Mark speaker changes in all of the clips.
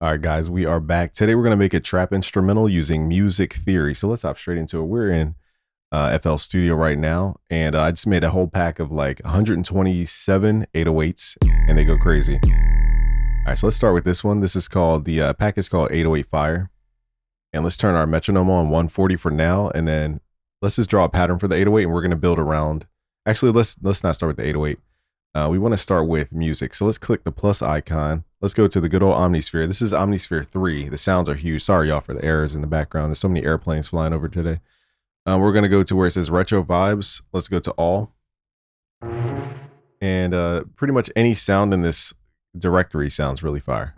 Speaker 1: All right, guys, we are back. Today we're going to make a trap instrumental using music theory. So let's hop straight into it. We're in FL Studio right now, and I just made a whole pack of like 127 808s, and they go crazy. All right, so let's start with this one. This is called, the pack is called 808 Fire. And let's turn our metronome on 140 for now, and then let's just draw a pattern for the 808, and we're going to build around. Actually, let's not start with the 808. We want to start with music. So let's click the plus icon. Let's go to the good old Omnisphere. This is Omnisphere 3. The sounds are huge. Sorry, y'all, for the errors in the background. There's so many airplanes flying over today. We're going to go to where it says Retro Vibes. Let's go to All. And pretty much any sound in this directory sounds really fire.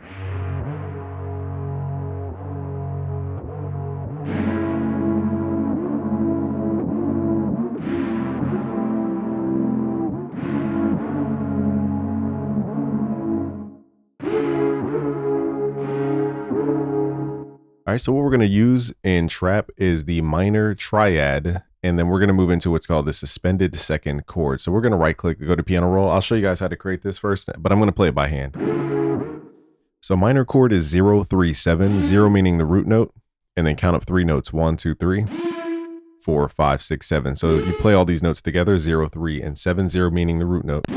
Speaker 1: All right, so what we're going to use in trap is the minor triad, and then we're going to move into what's called the suspended second chord. So we're going to right click, go to piano roll. I'll show you guys how to create this first, but I'm going to play it by hand. So minor chord is 0, 3, 7, 0 meaning the root note, and then count up 3 notes, 1, 2, 3, 4, 5, 6, 7. So you play all these notes together, 0, 3, and 7, 0 meaning the root note.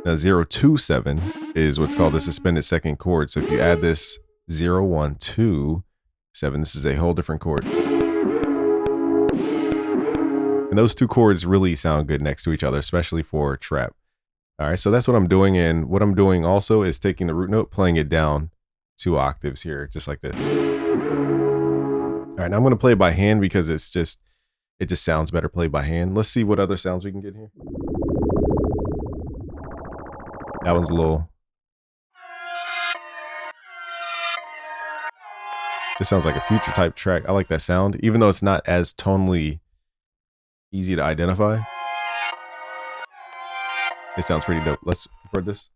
Speaker 1: Now 0, 2, 7 is what's called the suspended second chord. So if you add this 0, 1, 2, 7, this is a whole different chord. And those two chords really sound good next to each other, especially for trap. All right, so that's what I'm doing. And what I'm doing also is taking the root note, playing it down 2 octaves here, just like this. All right, now I'm going to play it by hand because it just sounds better played by hand. Let's see what other sounds we can get here. That one's a little... This sounds like a future type track. I like that sound, even though it's not as tonally easy to identify. It sounds pretty dope. Let's record this.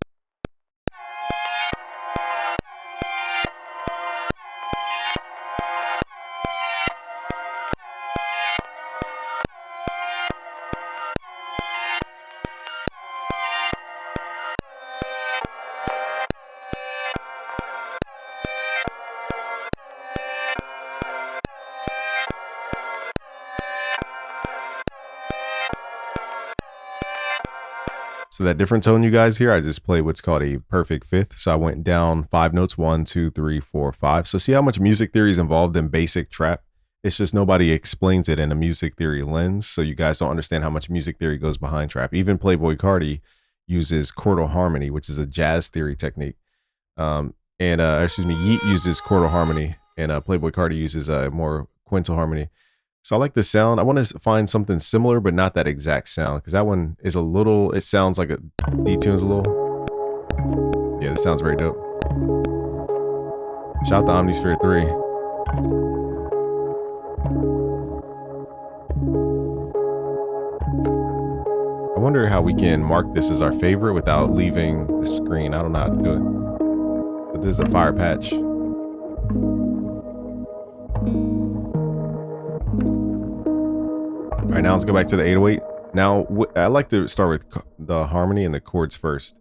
Speaker 1: So that different tone you guys hear, I just played what's called a perfect fifth. So I went down 5 notes, 1, 2, 3, 4, 5. So see how much music theory is involved in basic trap? It's just nobody explains it in a music theory lens. So you guys don't understand how much music theory goes behind trap. Even Playboi Carti uses chordal harmony, which is a jazz theory technique. Yeat uses chordal harmony, and Playboi Carti uses more quintal harmony. So I like the sound. I want to find something similar, but not that exact sound, because that one is a little, it sounds like it detunes a little. Yeah, this sounds very dope. Shout out to Omnisphere 3. I wonder how we can mark this as our favorite without leaving the screen. I don't know how to do it. But this is a fire patch. All right, now let's go back to the 808. Now, I like to start with the harmony and the chords first.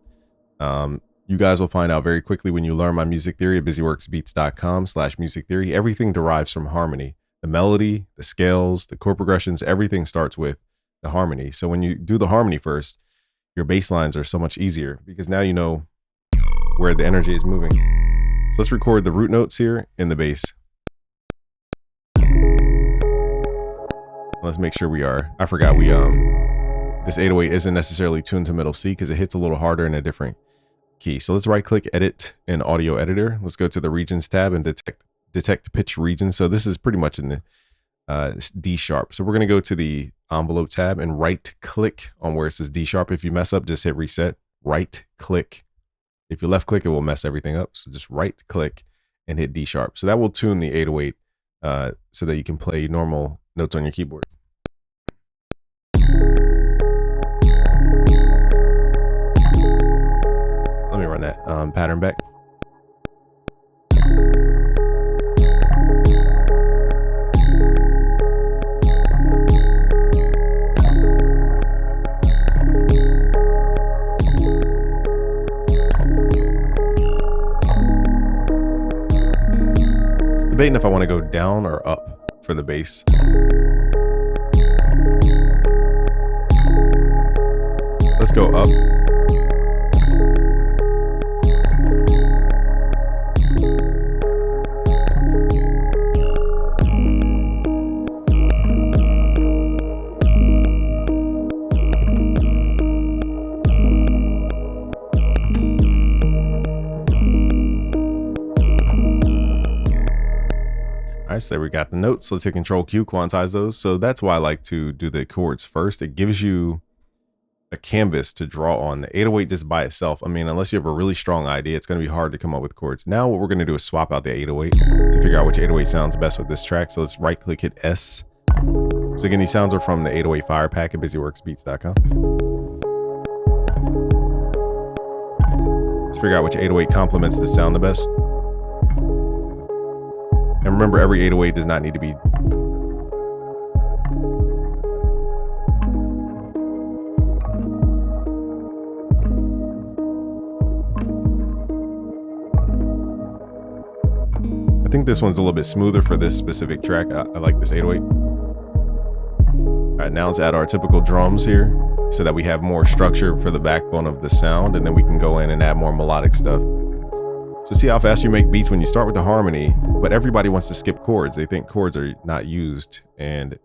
Speaker 1: You guys will find out very quickly when you learn my music theory at busyworksbeats.com/music theory. Everything derives from harmony. The melody, the scales, the chord progressions, everything starts with the harmony. So when you do the harmony first, your bass lines are so much easier because now you know where the energy is moving. So let's record the root notes here in the bass. Let's make sure we are, I forgot this 808 isn't necessarily tuned to middle C because it hits a little harder in a different key. So let's right click edit in audio editor. Let's go to the regions tab and detect pitch region. So this is pretty much in the D sharp. So we're going to go to the envelope tab and right click on where it says D sharp. If you mess up, just hit reset, right click. If you left click, it will mess everything up. So just right click and hit D sharp. So that will tune the 808 so that you can play normal notes on your keyboard. Let me run that pattern back. debating if I want to go down or up for the bass. Let's go up. All right, so we got the notes. Let's hit Control Q, quantize those. So that's why I like to do the chords first. It gives you a canvas to draw on. The 808 just by itself, I mean, unless you have a really strong idea, it's going to be hard to come up with chords. Now what we're going to do is swap out the 808 to figure out which 808 sounds best with this track. So let's right click, hit S. So again, these sounds are from the 808 Fire Pack at busyworksbeats.com. Let's figure out which 808 complements this sound the best. And remember, every 808 does not need to be. I think this one's a little bit smoother for this specific track. I like this 808. All right, now let's add our typical drums here so that we have more structure for the backbone of the sound, and then we can go in and add more melodic stuff. So see how fast you make beats when you start with the harmony, but everybody wants to skip chords. They think chords are not used, and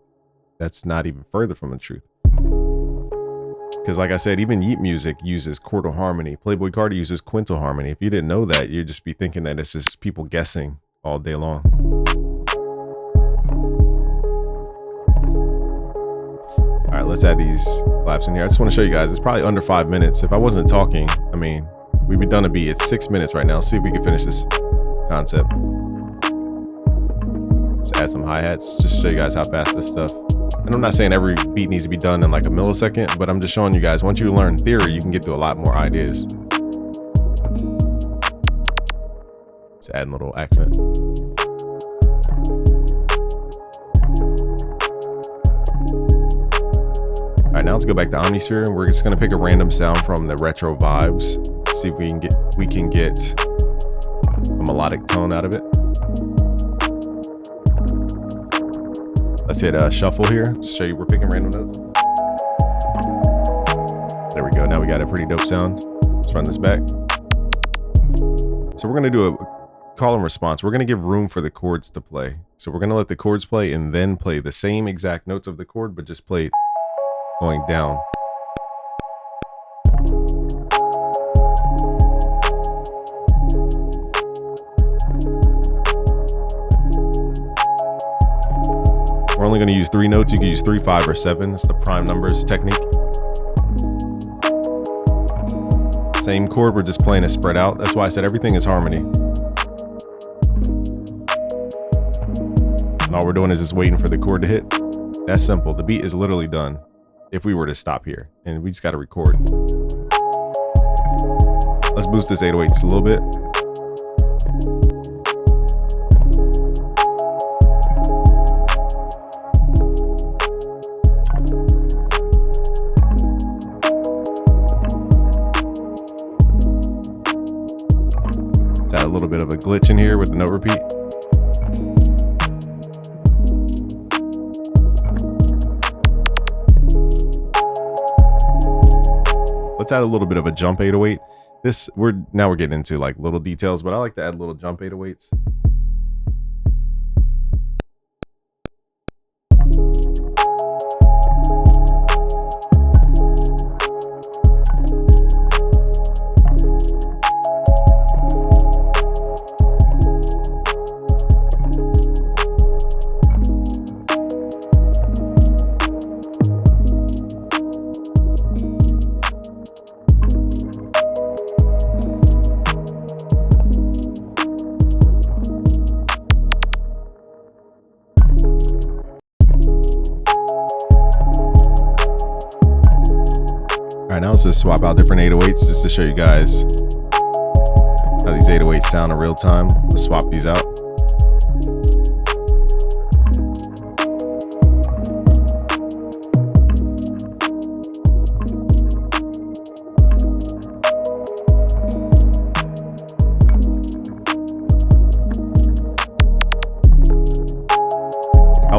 Speaker 1: that's not even further from the truth. Because like I said, even Yeet music uses chordal harmony. Playboi Carti uses quintal harmony. If you didn't know that, you'd just be thinking that it's just people guessing all day long. All right, let's add these claps in here. I just want to show you guys, it's probably under 5 minutes. If I wasn't talking, I mean, we'd be done a beat. It's 6 minutes right now. Let's see if we can finish this concept. Let's add some hi-hats just to show you guys how fast this stuff. And I'm not saying every beat needs to be done in like a millisecond, but I'm just showing you guys, once you learn theory, you can get to a lot more ideas. Just adding a little accent. All right, now let's go back to Omnisphere, and we're just gonna pick a random sound from the retro vibes. See if we can get a melodic tone out of it. Let's hit shuffle here. Just show you we're picking random notes. There we go. Now we got a pretty dope sound. Let's run this back. So we're gonna do a call and response. We're gonna give room for the chords to play. So we're gonna let the chords play and then play the same exact notes of the chord, but just play it going down. We're only going to use 3 notes. You can use 3, 5, or 7. It's the prime numbers technique. Same chord, we're just playing it spread out. That's why I said everything is harmony. And all we're doing is just waiting for the chord to hit. That's simple. The beat is literally done if we were to stop here, and we just got to record. Let's boost this 808 just a little bit. Let's add a little bit of a glitch in here with the note repeat. Let's add a little bit of a jump 808. Now we're getting into like little details, but I like to add little jump 808s. Now let's just swap out different 808s just to show you guys how these 808s sound in real time. Let's swap these out.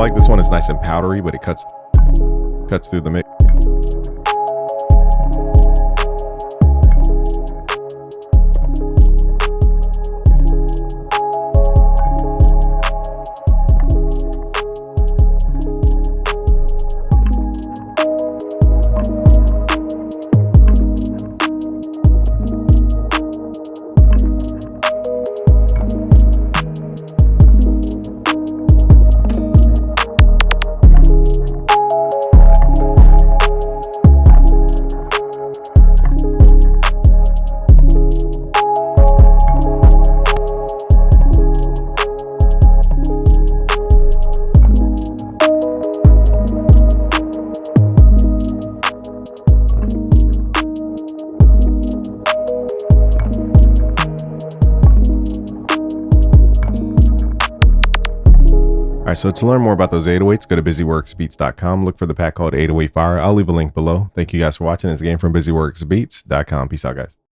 Speaker 1: like this one. It's nice and powdery, but it cuts through the mix. All right, so to learn more about those 808s, go to busyworksbeats.com. Look for the pack called 808 Fire. I'll leave a link below. Thank you guys for watching this game from busyworksbeats.com. Peace out, guys.